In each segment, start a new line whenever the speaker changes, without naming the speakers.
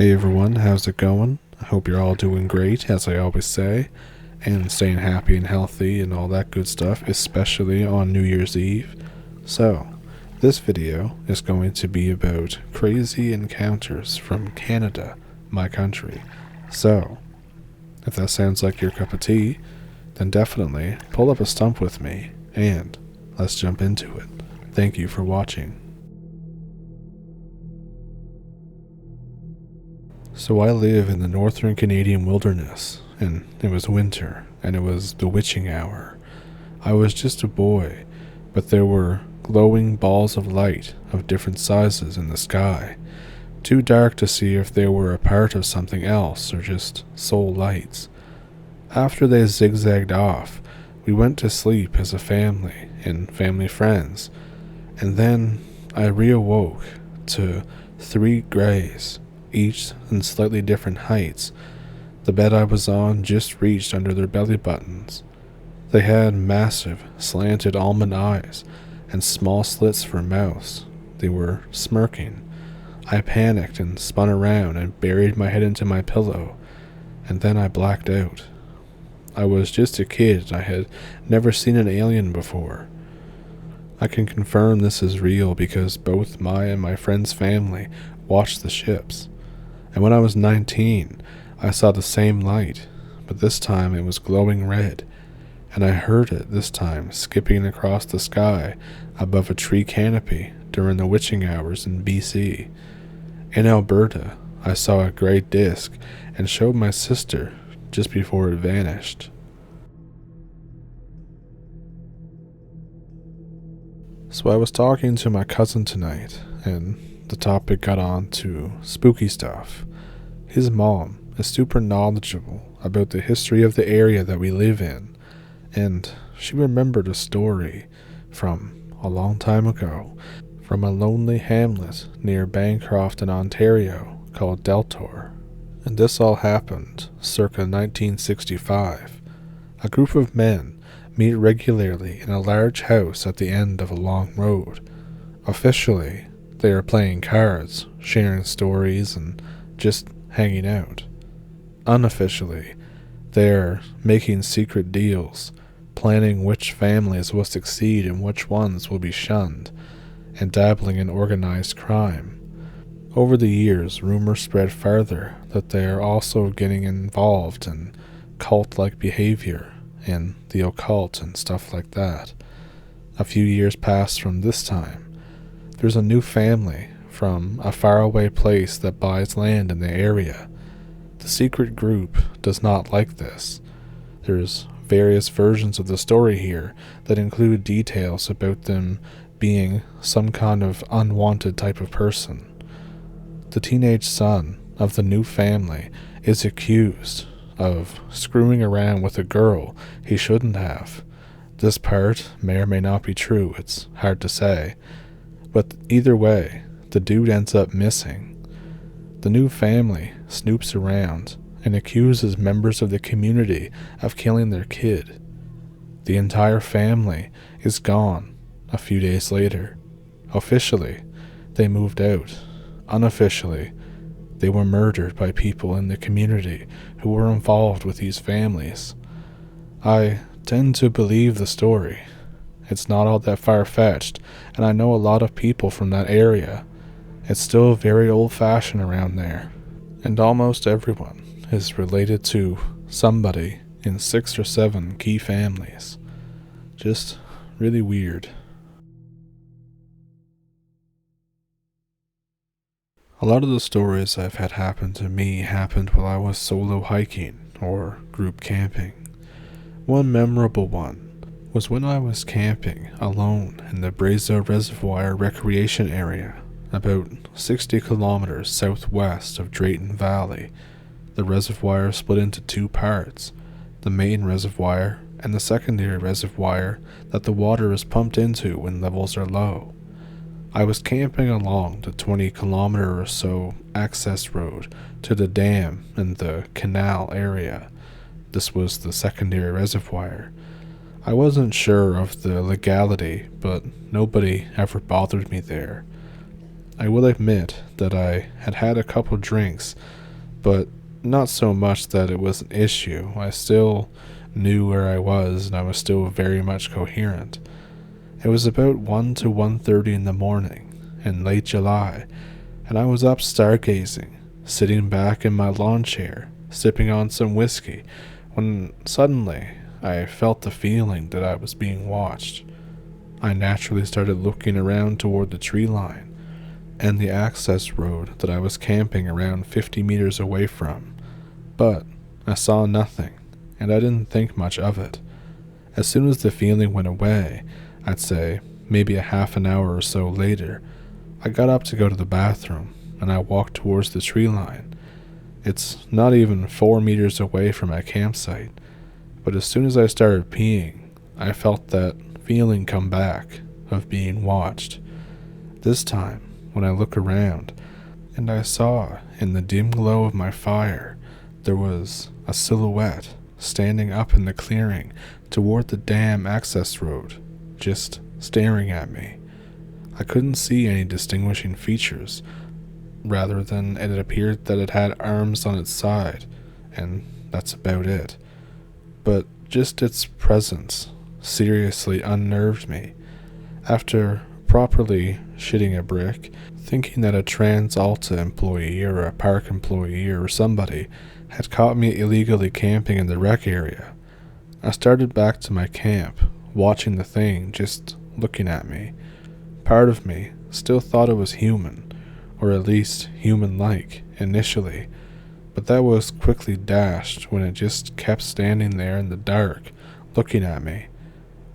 Hey everyone, how's it going? I hope you're all doing great, as I always say, and staying happy and healthy and all that good stuff, especially on New Year's Eve. So, this video is going to be about crazy encounters from Canada, my country. So, if that sounds like your cup of tea, then definitely pull up a stump with me, and let's jump into it. Thank you for watching. So I live in the northern Canadian wilderness, and it was winter, and it was the witching hour. I was just a boy, but there were glowing balls of light of different sizes in the sky, too dark to see if they were a part of something else or just soul lights. After they zigzagged off, we went to sleep as a family and family friends, and then I reawoke to 3 grays, each in slightly different heights. The bed I was on just reached under their belly buttons. They had massive, slanted almond eyes and small slits for mouths. They were smirking. I panicked and spun around and buried my head into my pillow, and then I blacked out. I was just a kid. I had never seen an alien before. I can confirm this is real because both my and my friend's family watched the ships. And when I was 19, I saw the same light, but this time it was glowing red, and I heard it this time skipping across the sky above a tree canopy during the witching hours in BC. In Alberta, I saw a gray disc and showed my sister just before it vanished. So I was talking to my cousin tonight, and the topic got on to spooky stuff. His mom is super knowledgeable about the history of the area that we live in, and she remembered a story from a long time ago from a lonely hamlet near Bancroft in Ontario called Deltor. And this all happened circa 1965. A group of men meet regularly in a large house at the end of a long road. Officially, they are playing cards, sharing stories, and just hanging out. Unofficially, they are making secret deals, planning which families will succeed and which ones will be shunned, and dabbling in organized crime. Over the years, rumors spread further that they are also getting involved in cult-like behavior and the occult and stuff like that. A few years passed from this time. There's a new family from a faraway place that buys land in the area. The secret group does not like this. There's various versions of the story here that include details about them being some kind of unwanted type of person. The teenage son of the new family is accused of screwing around with a girl he shouldn't have. This part may or may not be true, it's hard to say. But either way, the dude ends up missing. The new family snoops around and accuses members of the community of killing their kid. The entire family is gone a few days later. Officially, they moved out. Unofficially, they were murdered by people in the community who were involved with these families. I tend to believe the story. It's not all that far-fetched, and I know a lot of people from that area. It's still very old-fashioned around there, and almost everyone is related to somebody in 6 or 7 key families. Just really weird. A lot of the stories I've had happen to me happened while I was solo hiking or group camping. One memorable one was when I was camping alone in the Breza Reservoir recreation area, about 60 kilometers southwest of Drayton Valley. The reservoir split into 2 parts, the main reservoir and the secondary reservoir that the water is pumped into when levels are low. I was camping along the 20-kilometer or so access road to the dam in the canal area. This was the secondary reservoir. I wasn't sure of the legality, but nobody ever bothered me there. I will admit that I had had a couple drinks, but not so much that it was an issue. I still knew where I was, and I was still very much coherent. It was about 1 to 1:30 in the morning, in late July, and I was up stargazing, sitting back in my lawn chair, sipping on some whiskey, when suddenly I felt the feeling that I was being watched. I naturally started looking around toward the tree line and the access road that I was camping around 50 meters away from, but I saw nothing, and I didn't think much of it. As soon as the feeling went away, I'd say maybe a half an hour or so later, I got up to go to the bathroom, and I walked towards the tree line. It's not even 4 meters away from my campsite, but as soon as I started peeing, I felt that feeling come back of being watched. This time, when I look around, and I saw in the dim glow of my fire, there was a silhouette standing up in the clearing toward the dam access road, just staring at me. I couldn't see any distinguishing features, rather than it appeared that it had arms on its side, and that's about it. But just its presence seriously unnerved me. After properly shitting a brick, thinking that a Trans Alta employee or a park employee or somebody had caught me illegally camping in the rec area, I started back to my camp, watching the thing just looking at me. Part of me still thought it was human, or at least human-like, initially, but that was quickly dashed when it just kept standing there in the dark, looking at me.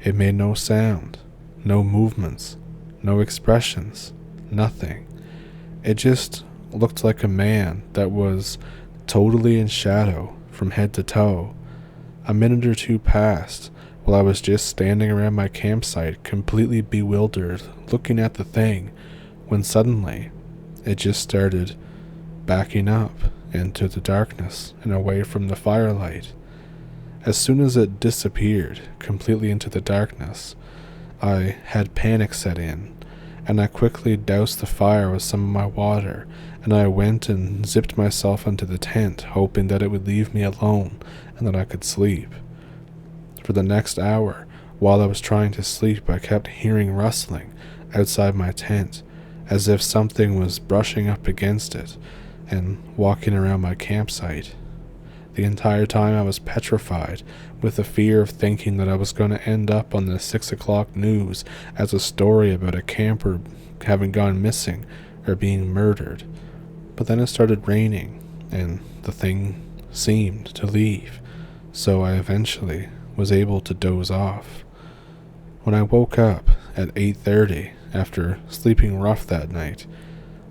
It made no sound, no movements, no expressions, nothing. It just looked like a man that was totally in shadow from head to toe. A minute or two passed while I was just standing around my campsite completely bewildered, looking at the thing, when suddenly it just started backing up into the darkness and away from the firelight. As soon as it disappeared completely into the darkness, I had panic set in, and I quickly doused the fire with some of my water, and I went and zipped myself into the tent, hoping that it would leave me alone and that I could sleep. For the next hour, while I was trying to sleep, I kept hearing rustling outside my tent, as if something was brushing up against it and walking around my campsite. The entire time I was petrified with the fear of thinking that I was going to end up on the 6 o'clock news as a story about a camper having gone missing or being murdered. But then it started raining, and the thing seemed to leave, so I eventually was able to doze off. When I woke up at 8:30 after sleeping rough that night,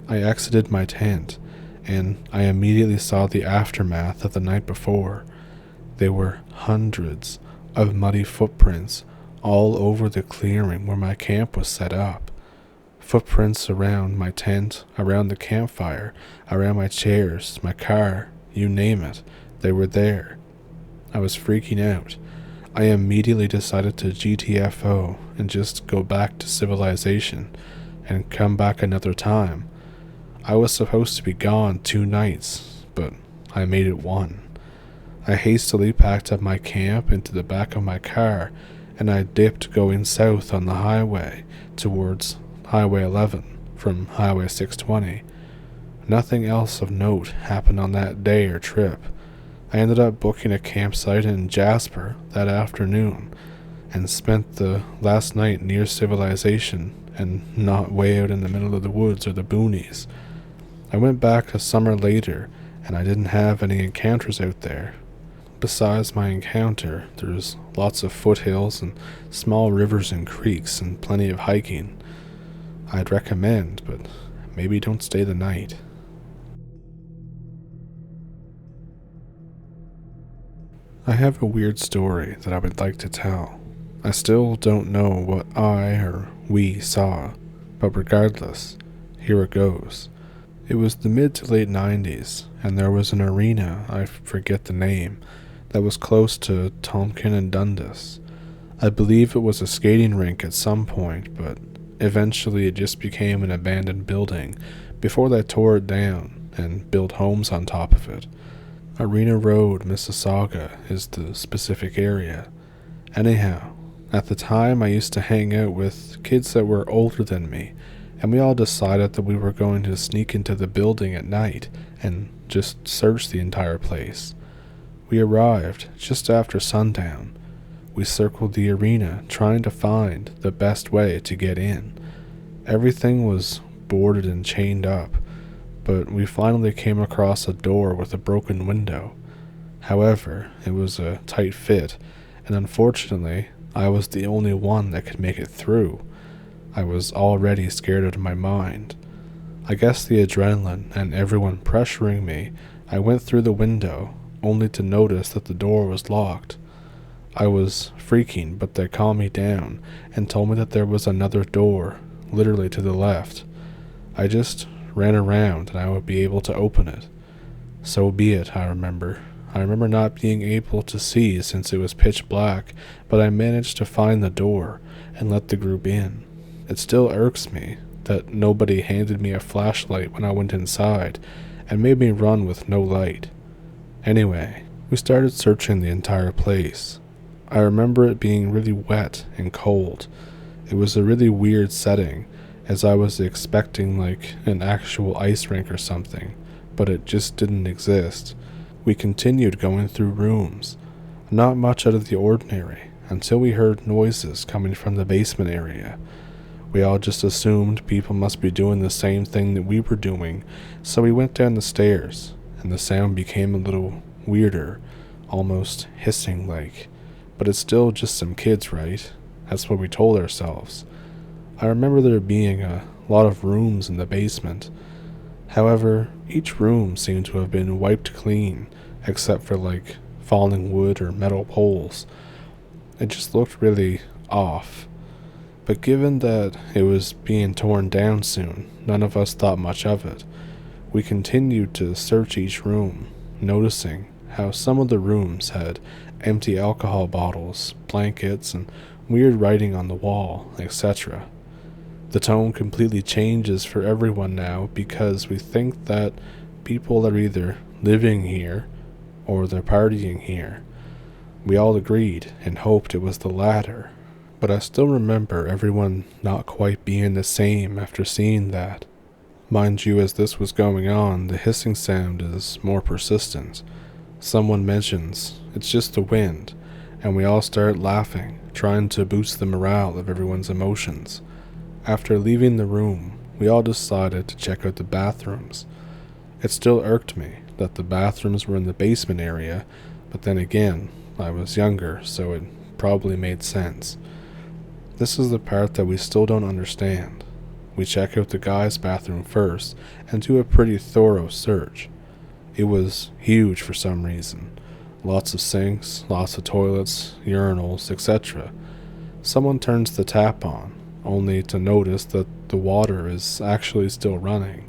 I exited my tent, and I immediately saw the aftermath of the night before. There were hundreds of muddy footprints all over the clearing where my camp was set up. Footprints around my tent, around the campfire, around my chairs, my car, you name it, they were there. I was freaking out. I immediately decided to GTFO and just go back to civilization and come back another time. I was supposed to be gone 2 nights, but I made it 1. I hastily packed up my camp into the back of my car, and I dipped going south on the highway towards Highway 11 from Highway 620. Nothing else of note happened on that day or trip. I ended up booking a campsite in Jasper that afternoon and spent the last night near civilization and not way out in the middle of the woods or the boonies. I went back a summer later, and I didn't have any encounters out there. Besides my encounter, there's lots of foothills and small rivers and creeks and plenty of hiking. I'd recommend, but maybe don't stay the night. I have a weird story that I would like to tell. I still don't know what I or we saw, but regardless, here it goes. It was the mid to late 90s, and there was an arena, I forget the name, that was close to Tompkin and Dundas. I believe it was a skating rink at some point, but Eventually, it just became an abandoned building before they tore it down and built homes on top of it. Arena Road, Mississauga is the specific area. Anyhow, at the time I used to hang out with kids that were older than me, and we all decided that we were going to sneak into the building at night and just search the entire place. We arrived just after sundown. We circled the arena trying to find the best way to get in. Everything was boarded and chained up, but we finally came across a door with a broken window. However, it was a tight fit, and unfortunately, I was the only one that could make it through. I was already scared out of my mind. I guess the adrenaline and everyone pressuring me, I went through the window, only to notice that the door was locked. I was freaking, but they calmed me down and told me that there was another door, literally to the left. I just ran around and I would be able to open it. So be it, I remember. I remember not being able to see since it was pitch black, but I managed to find the door and let the group in. It still irks me that nobody handed me a flashlight when I went inside and made me run with no light. Anyway, we started searching the entire place. I remember it being really wet and cold. It was a really weird setting, as I was expecting like an actual ice rink or something, but it just didn't exist. We continued going through rooms, not much out of the ordinary, until we heard noises coming from the basement area. We all just assumed people must be doing the same thing that we were doing, so we went down the stairs, and the sound became a little weirder, almost hissing-like. But it's still just some kids, right? That's what we told ourselves. I remember there being a lot of rooms in the basement. However, each room seemed to have been wiped clean, except for like falling wood or metal poles. It just looked really off. But given that it was being torn down soon, none of us thought much of it. We continued to search each room, noticing how some of the rooms had empty alcohol bottles, blankets, and weird writing on the wall, etc. The tone completely changes for everyone now because we think that people are either living here or they're partying here. We all agreed and hoped it was the latter, but I still remember everyone not quite being the same after seeing that. Mind you, as this was going on, the hissing sound is more persistent. Someone mentions, "It's just the wind," and we all start laughing, trying to boost the morale of everyone's emotions. After leaving the room, we all decided to check out the bathrooms. It still irked me that the bathrooms were in the basement area, but then again, I was younger, so it probably made sense. This is the part that we still don't understand. We check out the guys' bathroom first and do a pretty thorough search. It was huge for some reason. Lots of sinks, lots of toilets, urinals, etc. Someone turns the tap on, only to notice that the water is actually still running.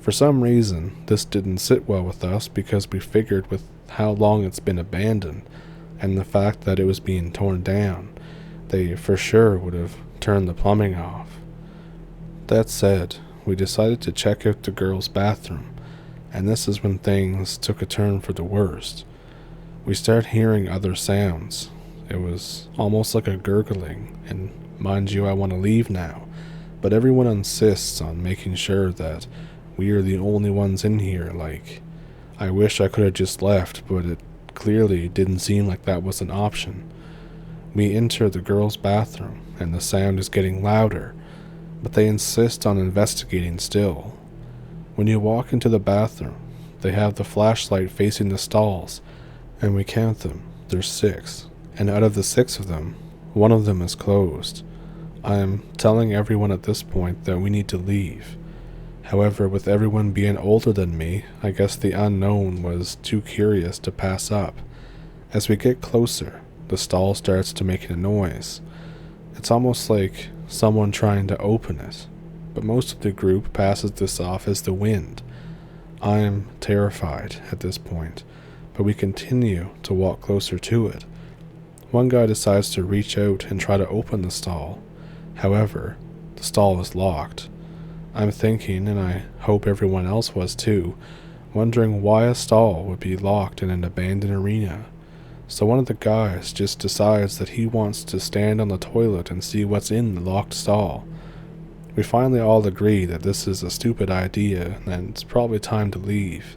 For some reason, this didn't sit well with us because we figured with how long it's been abandoned and the fact that it was being torn down, they for sure would have turned the plumbing off. That said, we decided to check out the girls' bathroom, and this is when things took a turn for the worst. We start hearing other sounds. It was almost like a gurgling, and mind you, I want to leave now, but everyone insists on making sure that we are the only ones in here. Like, I wish I could have just left, but it clearly didn't seem like that was an option. We enter the girls' bathroom, and the sound is getting louder, but they insist on investigating still. When you walk into the bathroom, they have the flashlight facing the stalls, and we count them. There's 6, and out of the 6 of them, one of them is closed. I am telling everyone at this point that we need to leave. However, with everyone being older than me, I guess the unknown was too curious to pass up. As we get closer, the stall starts to make a noise. It's almost like someone trying to open it, but most of the group passes this off as the wind. I am terrified at this point, but we continue to walk closer to it. One guy decides to reach out and try to open the stall. However, the The stall was locked. I'm thinking, and I hope everyone else was too, wondering why a stall would be locked in an abandoned arena. So one of the guys just decides that he wants to stand on the toilet and see what's in the locked stall. We finally all agree that this is a stupid idea and it's probably time to leave.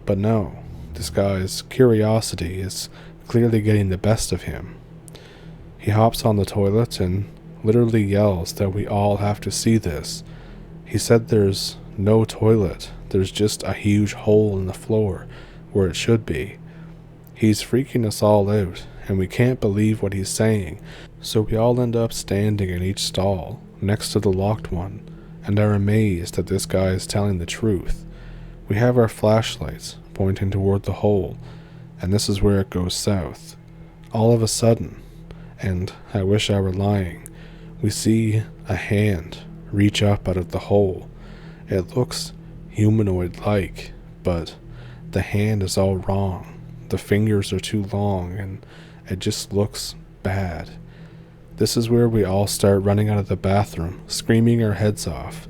But no, this guy's curiosity is clearly getting the best of him. He hops on the toilet and literally yells that we all have to see this. He said there's no toilet, there's just a huge hole in the floor where it should be. He's freaking us all out, and we can't believe what he's saying, so we all end up standing in each stall, next to the locked one, and are amazed that this guy is telling the truth. We have our flashlights pointing toward the hole, and this is where it goes south. All of a sudden, and I wish I were lying, we see a hand reach up out of the hole. It looks humanoid-like, but the hand is all wrong. The fingers are too long, and it just looks bad. This is where we all start running out of the bathroom, screaming our heads off.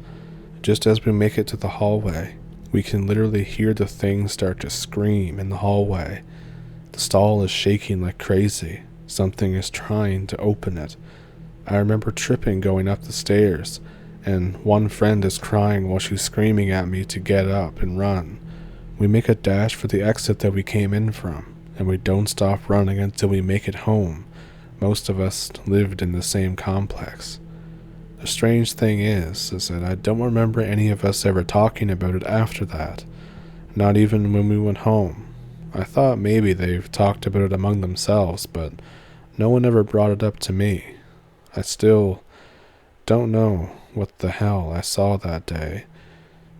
Just as we make it to the hallway, we can literally hear the thing start to scream in the hallway. The stall is shaking like crazy. Something is trying to open it. I remember tripping going up the stairs, and one friend is crying while she's screaming at me to get up and run. We make a dash for the exit that we came in from, and we don't stop running until we make it home. Most of us lived in the same complex. The strange thing is that I don't remember any of us ever talking about it after that, not even when we went home. I thought maybe they've talked about it among themselves, but no one ever brought it up to me. I still don't know what the hell I saw that day,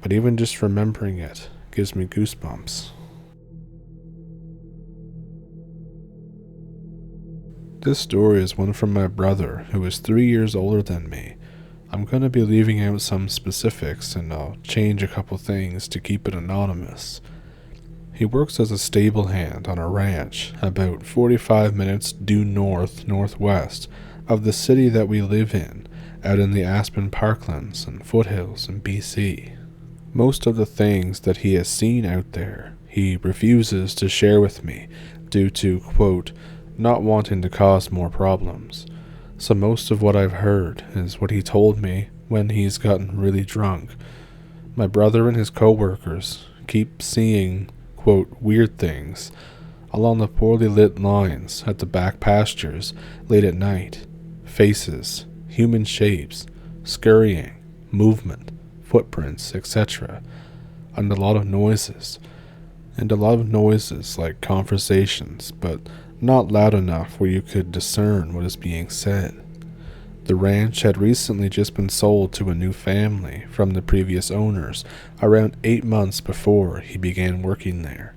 but even just remembering it gives me goosebumps. This story is one from my brother, who is 3 years older than me. I'm going to be leaving out some specifics, and I'll change a couple things to keep it anonymous. He works as a stable hand on a ranch about 45 minutes due northwest of the city that we live in, out in the Aspen Parklands and foothills in BC. Most of the things that he has seen out there, he refuses to share with me due to, quote, not wanting to cause more problems. So most of what I've heard is what he told me when he's gotten really drunk. My brother and his co-workers keep seeing, quote, weird things along the poorly lit lines at the back pastures late at night. Faces, human shapes, scurrying, movement, footprints, etc. And a lot of noises like conversations, but not loud enough where you could discern what is being said. The ranch had recently just been sold to a new family from the previous owners around 8 months before he began working there.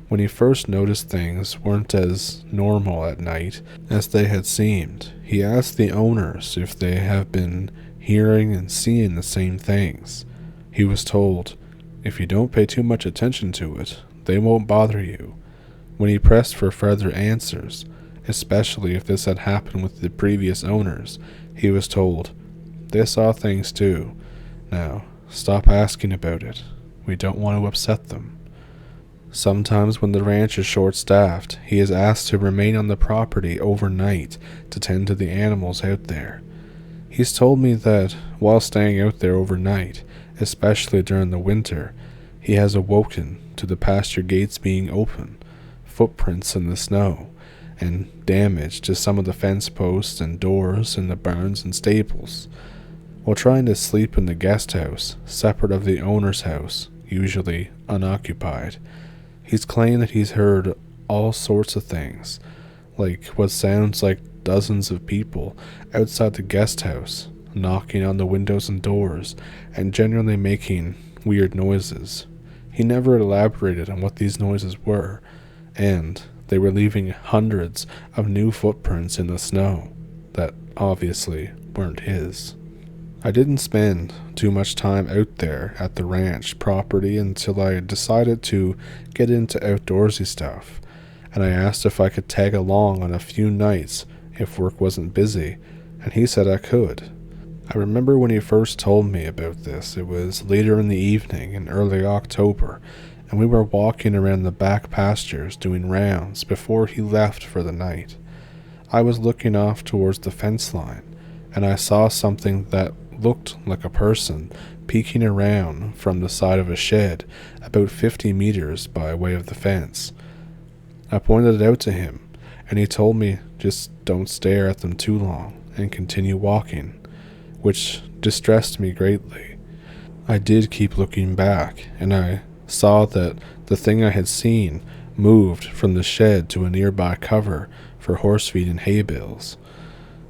When he first noticed things weren't as normal at night as they had seemed, he asked the owners if they have been hearing and seeing the same things. He was told, if you don't pay too much attention to it, they won't bother you. When he pressed for further answers, especially if this had happened with the previous owners, he was told, they saw things too. Now, stop asking about it. We don't want to upset them. Sometimes when the ranch is short-staffed, he is asked to remain on the property overnight to tend to the animals out there. He's told me that while staying out there overnight, especially during the winter, he has awoken to the pasture gates being open, footprints in the snow, and damage to some of the fence posts and doors in the barns and stables. While trying to sleep in the guest house, separate of the owner's house, usually unoccupied, he's claimed that he's heard all sorts of things, like what sounds like dozens of people outside the guest house, knocking on the windows and doors, and generally making weird noises. He never elaborated on what these noises were, and they were leaving hundreds of new footprints in the snow that obviously weren't his. I didn't spend too much time out there at the ranch property until I decided to get into outdoorsy stuff, and I asked if I could tag along on a few nights if work wasn't busy, and he said I could. I remember when he first told me about this. It was later in the evening in early October, and we were walking around the back pastures doing rounds before he left for the night. I was looking off towards the fence line, and I saw something that looked like a person peeking around from the side of a shed about 50 meters by way of the fence. I pointed it out to him, and he told me just don't stare at them too long and continue walking, which distressed me greatly. I did keep looking back, and I saw that the thing I had seen moved from the shed to a nearby cover for horse feed and hay bales.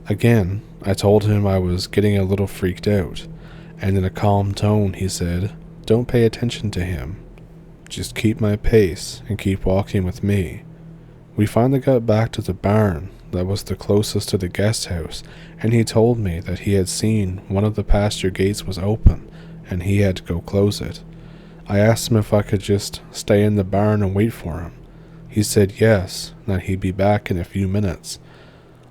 Again, I told him I was getting a little freaked out, and in a calm tone he said, "Don't pay attention to him. Just keep my pace and keep walking with me." We finally got back to the barn that was the closest to the guest house, and he told me that he had seen one of the pasture gates was open, and he had to go close it. I asked him if I could just stay in the barn and wait for him. He said yes, and that he'd be back in a few minutes.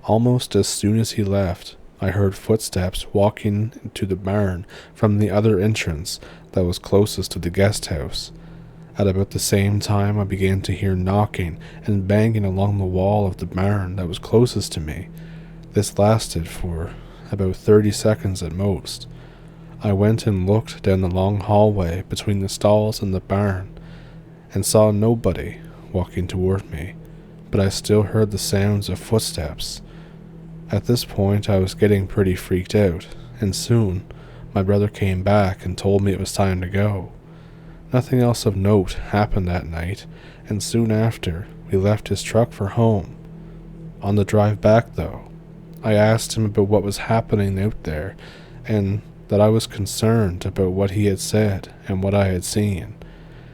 Almost as soon as he left, I heard footsteps walking into the barn from the other entrance that was closest to the guest house. At about the same time, I began to hear knocking and banging along the wall of the barn that was closest to me. This lasted for about 30 seconds at most. I went and looked down the long hallway between the stalls and the barn, and saw nobody walking toward me, but I still heard the sounds of footsteps. At this point, I was getting pretty freaked out, and soon my brother came back and told me it was time to go. Nothing else of note happened that night, and soon after, we left his truck for home. On the drive back, though, I asked him about what was happening out there, and that I was concerned about what he had said and what I had seen.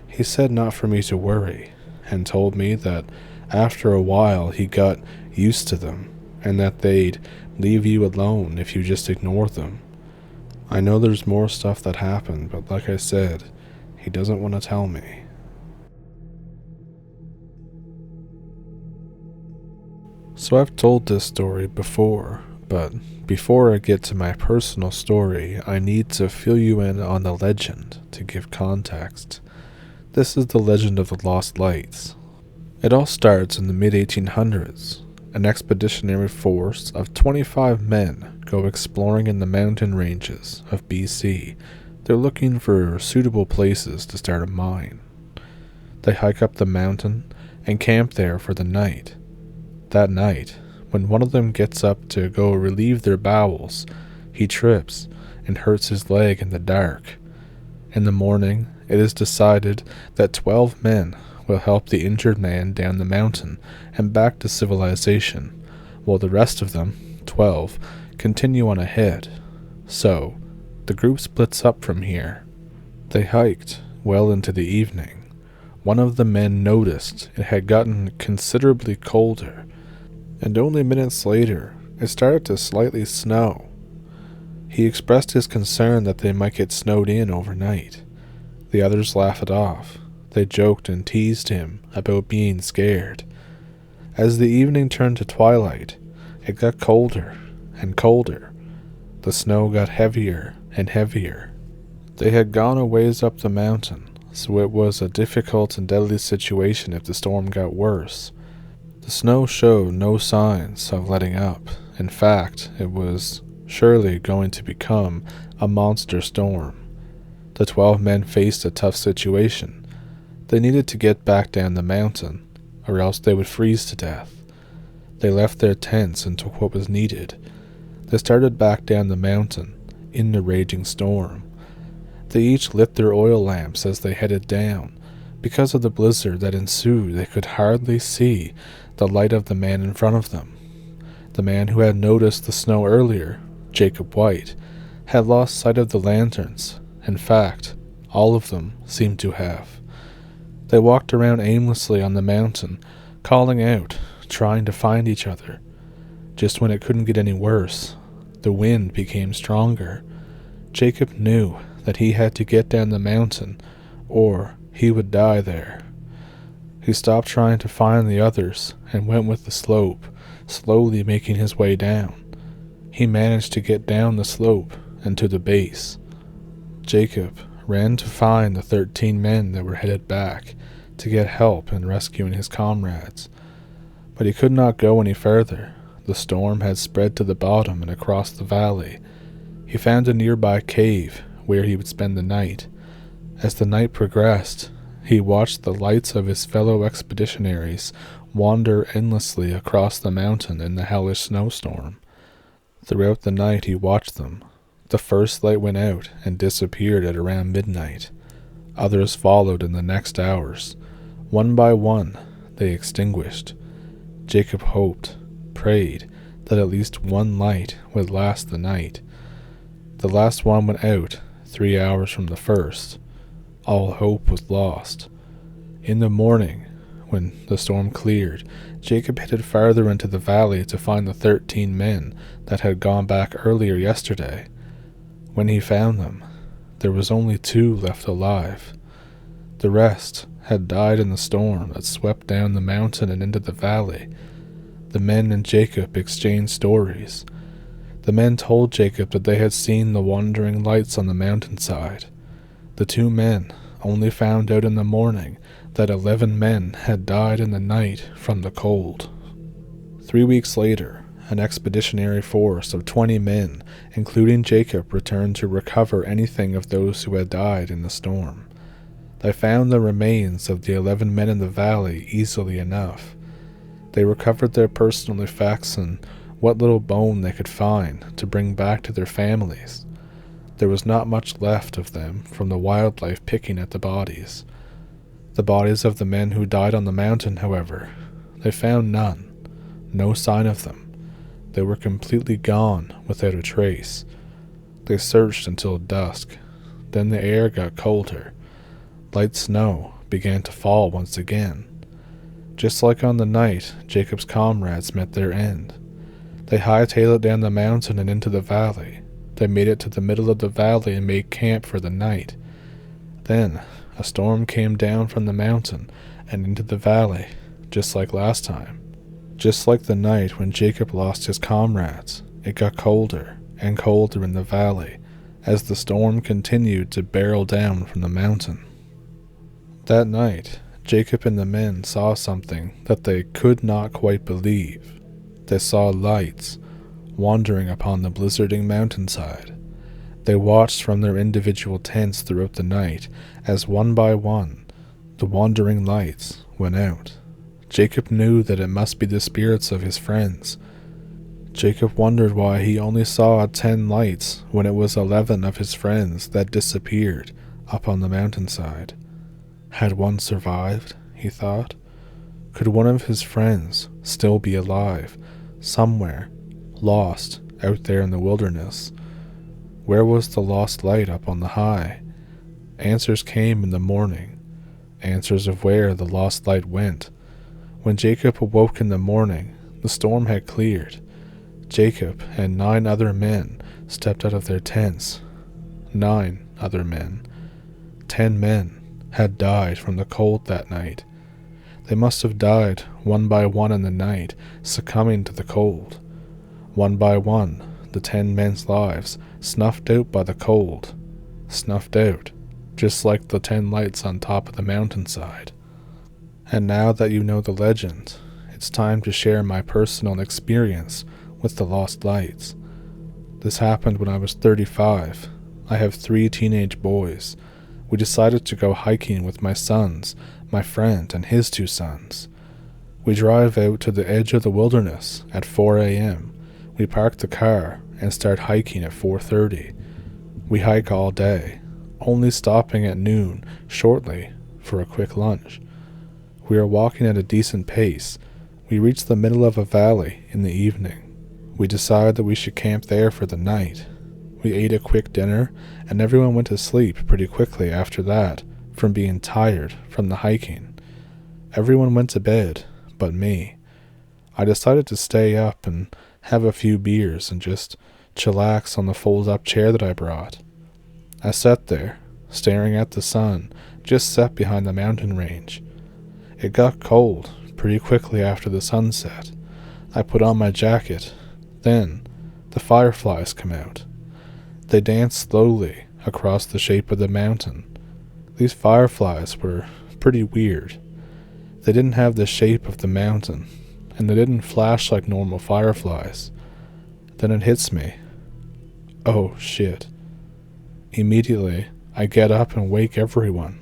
He said not for me to worry, and told me that after a while he got used to them, and that they'd leave you alone if you just ignore them. I know there's more stuff that happened, but like I said, he doesn't want to tell me. So I've told this story before, but before I get to my personal story, I need to fill you in on the legend to give context. This is the legend of the Lost Lights. It all starts in the mid-1800s. An expeditionary force of 25 men go exploring in the mountain ranges of BC. They're looking for suitable places to start a mine. They hike up the mountain and camp there for the night. That night, when one of them gets up to go relieve their bowels, he trips and hurts his leg in the dark. In the morning, it is decided that 12 men will help the injured man down the mountain and back to civilization, while the rest of them, 12, continue on ahead. So, the group splits up from here. They hiked well into the evening. One of the men noticed it had gotten considerably colder, and only minutes later, it started to slightly snow. He expressed his concern that they might get snowed in overnight. The others laughed it off. They joked and teased him about being scared. As the evening turned to twilight, it got colder and colder. The snow got heavier and heavier. They had gone a ways up the mountain, so it was a difficult and deadly situation if the storm got worse. The snow showed no signs of letting up. In fact, it was surely going to become a monster storm. The 12 men faced a tough situation. They needed to get back down the mountain, or else they would freeze to death. They left their tents and took what was needed. They started back down the mountain, in the raging storm. They each lit their oil lamps as they headed down. Because of the blizzard that ensued, they could hardly see the light of the man in front of them. The man who had noticed the snow earlier, Jacob White, had lost sight of the lanterns. In fact, all of them seemed to have. They walked around aimlessly on the mountain, calling out, trying to find each other. Just when it couldn't get any worse, the wind became stronger. Jacob knew that he had to get down the mountain, or he would die there. He stopped trying to find the others and went with the slope, slowly making his way down. he managed to get down the slope and to the base. Jacob ran to find the 13 men that were headed back to get help in rescuing his comrades. But he could not go any further. The storm had spread to the bottom and across the valley. He found a nearby cave where he would spend the night. As the night progressed, he watched the lights of his fellow expeditionaries wander endlessly across the mountain in the hellish snowstorm. Throughout the night he watched them. The first light went out and disappeared at around midnight. Others followed in the next hours. One by one, they extinguished. Jacob hoped, prayed, that at least one light would last the night. The last one went out 3 hours from the first. All hope was lost. In the morning, when the storm cleared, Jacob headed farther into the valley to find the 13 men that had gone back earlier yesterday. When he found them, there was only 2 left alive. The rest had died in the storm that swept down the mountain and into the valley. The men and Jacob exchanged stories. The men told Jacob that they had seen the wandering lights on the mountainside. The 2 men only found out in the morning that 11 men had died in the night from the cold. 3 weeks later, an expeditionary force of 20 men, including Jacob, returned to recover anything of those who had died in the storm. They found the remains of the 11 men in the valley easily enough. They recovered their personal effects and what little bone they could find to bring back to their families. There was not much left of them from the wildlife picking at the bodies. The bodies of the men who died on the mountain, however, they found none, no sign of them. They were completely gone without a trace. They searched until dusk. Then the air got colder. Light snow began to fall once again. Just like on the night Jacob's comrades met their end. They hightailed it down the mountain and into the valley. They made it to the middle of the valley and made camp for the night. Then a storm came down from the mountain and into the valley, just like last time. Just like the night when Jacob lost his comrades, it got colder and colder in the valley as the storm continued to barrel down from the mountain. That night, Jacob and the men saw something that they could not quite believe. They saw lights wandering upon the blizzarding mountainside. They watched from their individual tents throughout the night as one by one the wandering lights went out. Jacob knew that it must be the spirits of his friends. Jacob wondered why he only saw 10 lights when it was 11 of his friends that disappeared up on the mountainside. Had one survived, he thought? Could one of his friends still be alive, somewhere, lost out there in the wilderness? Where was the lost light up on the high? Answers came in the morning, answers of where the lost light went. When Jacob awoke in the morning, the storm had cleared. Jacob and 9 other men stepped out of their tents. 9 other men. 10 men had died from the cold that night. They must have died one by one in the night, succumbing to the cold. One by one, the 10 men's lives snuffed out by the cold. Snuffed out, just like the 10 lights on top of the mountainside. And now that you know the legend, it's time to share my personal experience with the lost lights. This happened when I was 35. I have 3 teenage boys. We decided to go hiking with my sons, my friend, and his 2 sons. We drive out to the edge of the wilderness at 4 a.m. We park the car and start hiking at 4:30. We hike all day, only stopping at noon shortly for a quick lunch. We are walking at a decent pace. We reach the middle of a valley in the evening. We decide that we should camp there for the night. We ate a quick dinner, and everyone went to sleep pretty quickly after that, from being tired from the hiking. Everyone went to bed, but me. I decided to stay up and have a few beers and just chillax on the fold-up chair that I brought. I sat there, staring at the sun just set behind the mountain range. It got cold pretty quickly after the sunset. I put on my jacket. Then, the fireflies come out. They dance slowly across the shape of the mountain. These fireflies were pretty weird. They didn't have the shape of the mountain, and they didn't flash like normal fireflies. Then it hits me. Oh shit. Immediately, I get up and wake everyone.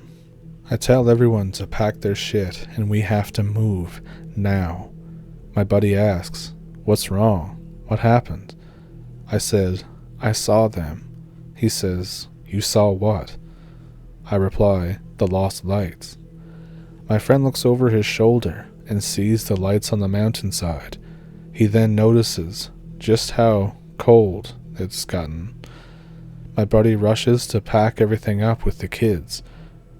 I tell everyone to pack their shit and we have to move now. My buddy asks, "What's wrong? What happened?" I said, "I saw them." He says, "You saw what?" I reply, "The lost lights." My friend looks over his shoulder and sees the lights on the mountainside. He then notices just how cold it's gotten. My buddy rushes to pack everything up with the kids.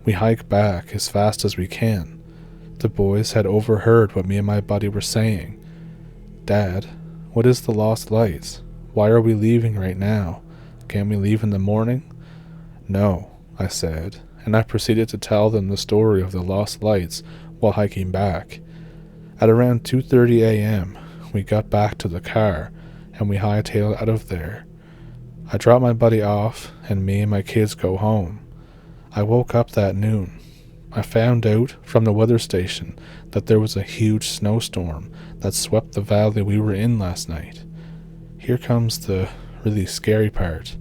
We hike back as fast as we can. The boys had overheard what me and my buddy were saying. "Dad, what is the lost lights? Why are we leaving right now? Can't we leave in the morning?" "No," I said, and I proceeded to tell them the story of the lost lights while hiking back. At around 2:30 a.m., we got back to the car, and we hightailed out of there. I dropped my buddy off, and me and my kids go home. I woke up that noon. I found out from the weather station that there was a huge snowstorm that swept the valley we were in last night. Here comes the really scary part.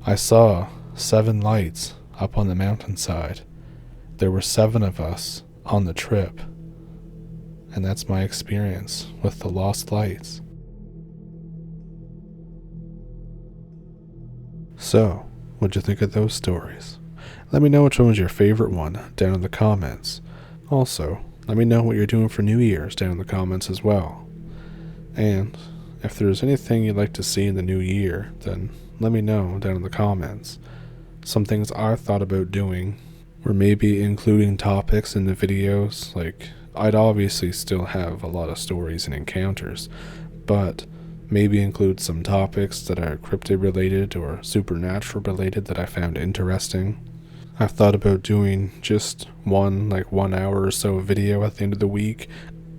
I saw 7 lights up on the mountainside. There were 7 of us on the trip. And that's my experience with the lost lights. So, what'd you think of those stories? Let me know which one was your favorite one down in the comments. Also, let me know what you're doing for New Year's down in the comments as well. And if there's anything you'd like to see in the new year, then let me know down in the comments. Some things I thought about doing were maybe including topics in the videos. Like, I'd obviously still have a lot of stories and encounters, but maybe include some topics that are cryptid related or supernatural related that I found interesting. I've thought about doing just one 1 hour or so video at the end of the week,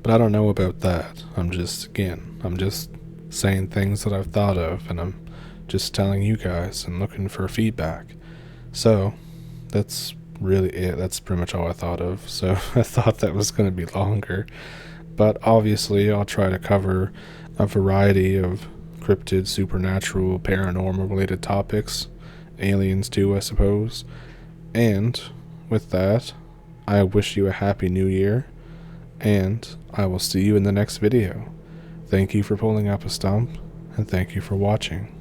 but I don't know about that. I'm just saying things that I've thought of, and I'm just telling you guys and looking for feedback. So that's really it. That's pretty much all I thought of. So I thought that was going to be longer, but obviously I'll try to cover a variety of cryptid, supernatural, paranormal related topics, aliens too, I suppose. And with that, I wish you a happy new year, and I will see you in the next video. Thank you for pulling up a stump, and thank you for watching.